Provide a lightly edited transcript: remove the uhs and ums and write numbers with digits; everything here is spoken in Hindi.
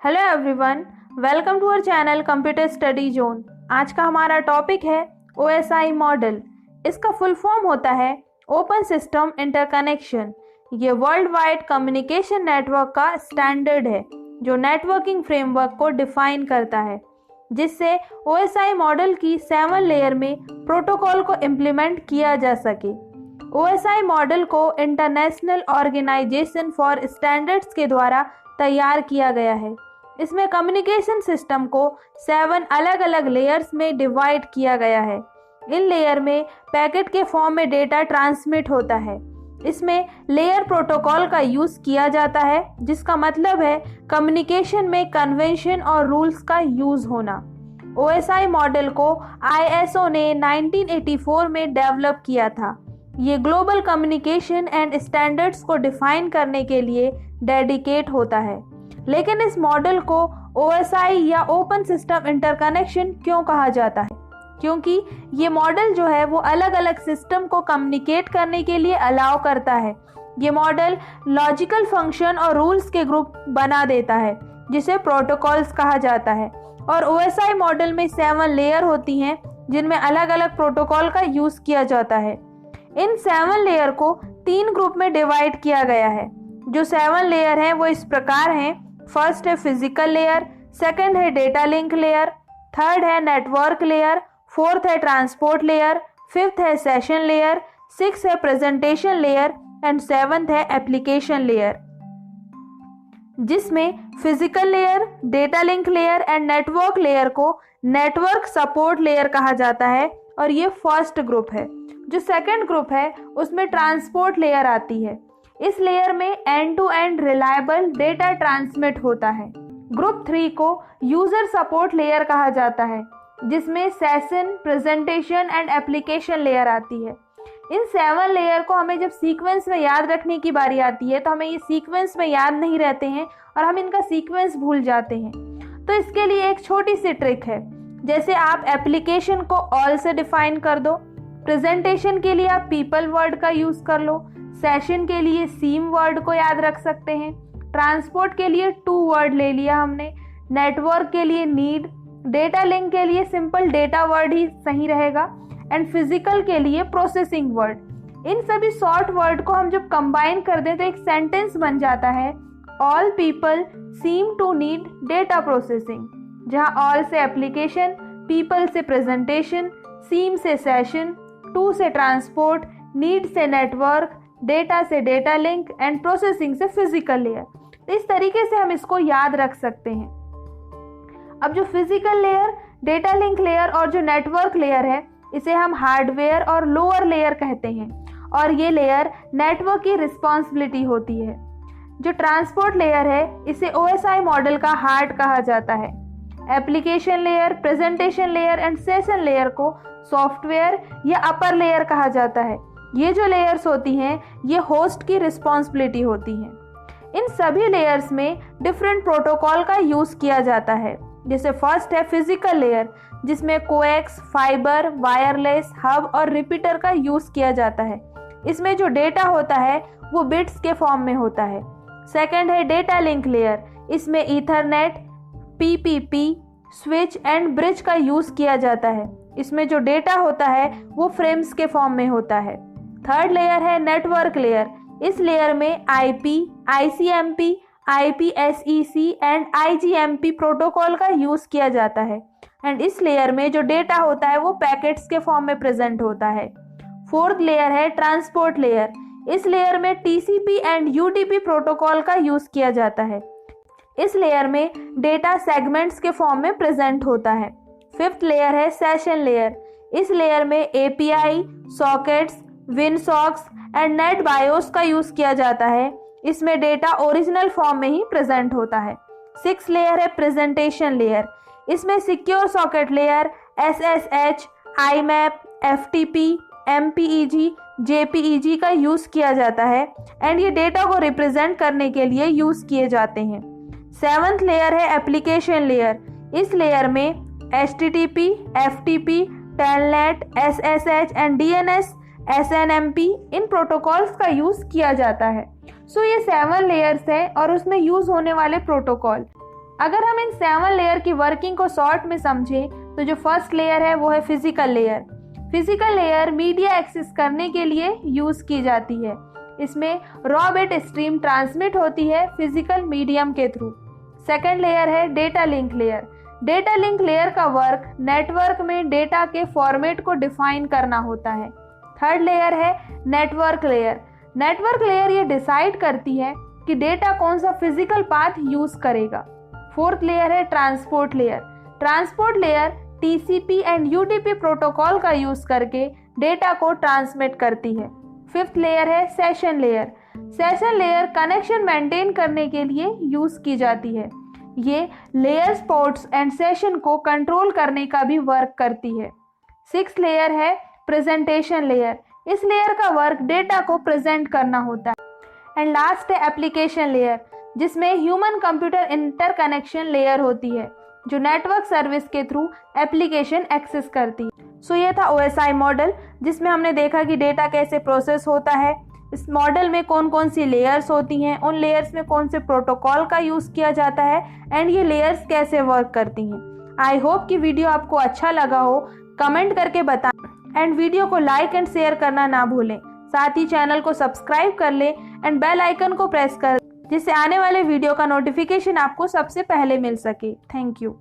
Hello everyone, welcome to our channel computer study zone. आज का हमारा टॉपिक है OSI मॉडल। इसका फुल फॉर्म होता है ओपन सिस्टम इंटरकनेक्शन। ये वर्ल्ड वाइड कम्युनिकेशन नेटवर्क का स्टैंडर्ड है जो नेटवर्किंग फ्रेमवर्क को डिफाइन करता है, जिससे OSI मॉडल की 7 लेयर में प्रोटोकॉल को इम्प्लीमेंट किया जा सके। OSI मॉडल को इंटरनेशनल ऑर्गेनाइजेशन फॉर स्टैंडर्ड्स के द्वारा तैयार किया गया है। इसमें कम्युनिकेशन सिस्टम को 7 अलग अलग लेयर्स में डिवाइड किया गया है। इन लेयर में पैकेट के फॉर्म में डेटा ट्रांसमिट होता है। इसमें लेयर प्रोटोकॉल का यूज़ किया जाता है, जिसका मतलब है कम्युनिकेशन में कन्वेंशन और रूल्स का यूज़ होना। OSI मॉडल को ISO ने 1984 में डेवलप किया था। ये ग्लोबल कम्युनिकेशन एंड स्टैंडर्ड्स को डिफाइन करने के लिए डेडिकेट होता है। लेकिन इस मॉडल को OSI या ओपन सिस्टम इंटरकनेक्शन क्यों कहा जाता है? क्योंकि ये मॉडल जो है वो अलग अलग सिस्टम को कम्युनिकेट करने के लिए अलाउ करता है। ये मॉडल लॉजिकल फंक्शन और रूल्स के ग्रुप बना देता है, जिसे प्रोटोकॉल्स कहा जाता है। और OSI मॉडल में 7 लेयर होती हैं, जिनमें अलग अलग प्रोटोकॉल का यूज़ किया जाता है। इन 7 लेयर को 3 ग्रुप में डिवाइड किया गया है। जो 7 लेयर हैं वो इस प्रकार हैं। फर्स्ट है फिजिकल लेयर, सेकंड है डेटा लिंक लेयर, थर्ड है नेटवर्क लेयर, फोर्थ है ट्रांसपोर्ट लेयर, फिफ्थ है सेशन लेयर, सिक्स्थ है प्रेजेंटेशन लेयर एंड सेवंथ है एप्लीकेशन लेयर। जिसमें physical layer, data link layer and network layer को नेटवर्क सपोर्ट लेयर कहा जाता है और ये फर्स्ट ग्रुप है। जो सेकंड ग्रुप है उसमें ट्रांसपोर्ट लेयर आती है। इस लेयर में end to end reliable data transmit होता है। ग्रुप 3 को यूजर सपोर्ट लेयर कहा जाता है, जिसमें session, presentation and application layer आती है। इन 7 लेयर को हमें जब सीक्वेंस में याद रखने की बारी आती है तो हमें ये सीक्वेंस में याद नहीं रहते हैं और हम इनका सीक्वेंस भूल जाते हैं। तो इसके लिए एक छोटी सी ट्रिक है। जैसे आप एप्लीकेशन को ऑल से डिफाइन कर दो, प्रेजेंटेशन के लिए आप पीपल वर्ड का यूज कर लो, सेशन के लिए सीम वर्ड को याद रख सकते हैं, ट्रांसपोर्ट के लिए टू वर्ड ले लिया हमने, नेटवर्क के लिए नीड, डेटा लिंक के लिए सिंपल डेटा वर्ड ही सही रहेगा एंड फिजिकल के लिए प्रोसेसिंग वर्ड। इन सभी शॉर्ट वर्ड को हम जब कंबाइन कर दें तो एक सेंटेंस बन जाता है, all people seem to need data processing. जहां ऑल से एप्लीकेशन, पीपल से प्रेजेंटेशन, सीम से सेशन, टू से ट्रांसपोर्ट, नीड से नेटवर्क, डेटा से डेटा लिंक एंड प्रोसेसिंग से फिजिकल लेयर। इस तरीके से हम इसको याद रख सकते हैं। अब जो physical layer, data link layer और जो नेटवर्क लेयर है, इसे हम हार्डवेयर और लोअर लेयर कहते हैं और ये लेयर नेटवर्क की रिस्पॉन्सिबिलिटी होती है। जो ट्रांसपोर्ट लेयर है, इसे OSI मॉडल का हार्ट कहा जाता है। Application layer, presentation layer and session layer को सॉफ्टवेयर या अपर लेयर कहा जाता है। ये जो लेयर्स होती हैं ये होस्ट की रिस्पॉन्सिबिलिटी होती हैं। इन सभी लेयर्स में डिफरेंट प्रोटोकॉल का यूज़ किया जाता है। जैसे फर्स्ट है फिजिकल लेयर, जिसमें कोएक्स, फाइबर, वायरलेस, हब और रिपीटर का यूज़ किया जाता है। इसमें जो डेटा होता है वो बिट्स के फॉर्म में होता है। सेकंड है डेटा लिंक लेयर, इसमें Ethernet, PPP, switch and bridge का यूज़ किया जाता है। इसमें जो डेटा होता है वो फ्रेम्स के फॉर्म में होता है। थर्ड लेयर है नेटवर्क लेयर। इस लेयर में IP, ICMP, IPSEC and IGMP protocol का यूज़ किया जाता है एंड इस लेयर में जो डेटा होता है वो पैकेट्स के फॉर्म में प्रेजेंट होता है। फोर्थ लेयर है ट्रांसपोर्ट लेयर। इस लेयर में TCP एंड UDP प्रोटोकॉल का यूज़ किया जाता है। इस लेयर में डेटा सेगमेंट्स के फॉर्म में प्रेजेंट होता है। फिफ्थ लेयर है सेशन लेयर। इस लेयर में API, sockets, winsocks and net bios का यूज़ किया जाता है। इसमें डेटा ओरिजिनल फॉर्म में ही प्रेजेंट होता है। सिक्स लेयर है प्रेजेंटेशन लेयर। इसमें secure socket layer, SSH, IMAP, FTP, MPEG, JPEG का यूज़ किया जाता है एंड ये डेटा को रिप्रेजेंट करने के लिए यूज़ किए जाते हैं। सेवंथ लेयर है एप्लीकेशन लेयर। इस लेयर में HTTP, FTP, Telnet, SSH and DNS, SNMP in protocols का यूज़ किया जाता है। सो ये 7 लेयर्स हैं और उसमें यूज़ होने वाले प्रोटोकॉल। अगर हम इन 7 लेयर की वर्किंग को शॉर्ट में समझें तो जो फर्स्ट लेयर है वो है physical layer. Physical layer media access करने के लिए यूज की जाती है। इसमें रॉ बिट स्ट्रीम ट्रांसमिट होती है फिजिकल मीडियम के थ्रू। सेकेंड लेयर है data link layer. Data link layer का वर्क नेटवर्क में डेटा के फॉर्मेट को डिफाइन करना होता है। थर्ड लेयर है नेटवर्क लेयर। नेटवर्क लेयर ये डिसाइड करती है कि डेटा कौन सा फिजिकल पाथ यूज करेगा। फोर्थ लेयर है transport layer. Transport layer TCP and UDP protocol का यूज करके डेटा को ट्रांसमिट करती है। फिफ्थ लेयर है session layer. Session layer connection maintain करने के लिए यूज की जाती है। ये लेयर्स पोर्ट्स एंड सेशन को कंट्रोल करने का भी वर्क करती है। सिक्स्थ लेयर है प्रेजेंटेशन लेयर। इस लेयर का वर्क डेटा को प्रेजेंट करना होता है। एंड लास्ट है एप्लीकेशन लेयर, जिसमें ह्यूमन कंप्यूटर इंटरकनेक्शन लेयर होती है जो नेटवर्क सर्विस के थ्रू एप्लीकेशन एक्सेस करती है। सो ये था OSI मॉडल, जिसमें हमने देखा कि डेटा कैसे प्रोसेस होता है, इस मॉडल में कौन कौन सी लेयर्स होती हैं, उन लेयर्स में कौन से प्रोटोकॉल का यूज़ किया जाता है एंड ये लेयर्स कैसे वर्क करती हैं। आई होप कि वीडियो आपको अच्छा लगा हो। कमेंट करके बताएं एंड वीडियो को लाइक एंड शेयर करना ना भूलें। साथ ही चैनल को सब्सक्राइब कर लें एंड बेल आइकन को प्रेस कर, जिससे आने वाले वीडियो का नोटिफिकेशन आपको सबसे पहले मिल सके। Thank you.